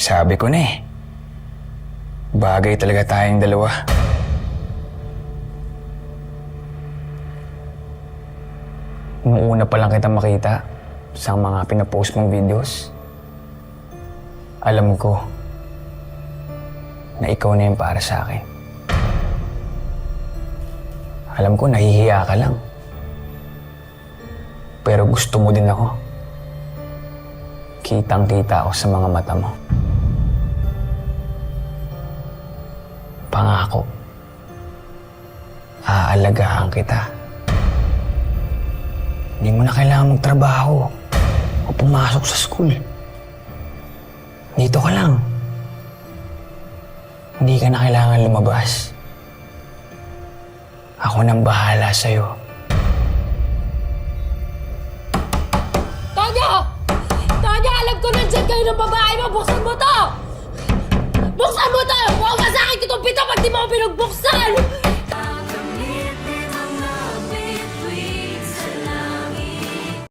Sabi ko na eh. Bagay talaga tayong dalawa. Nung una pa lang kita makita sa mga pinapost mong videos, alam ko na ikaw na yung para sa akin. Alam ko nahihiya ka lang. Pero gusto mo din ako. Kitang-kita ako sa mga mata mo. Pangako, aalagaan kita. Hindi mo na kailangan magtrabaho o pumasok sa school. Dito ka lang. Hindi ka na kailangan lumabas. Ako nang bahala sa'yo. Tanya! Tanya, alam ko nandiyan kayo ng babae mo! Buksan mo to! Buksan mo to! Huwag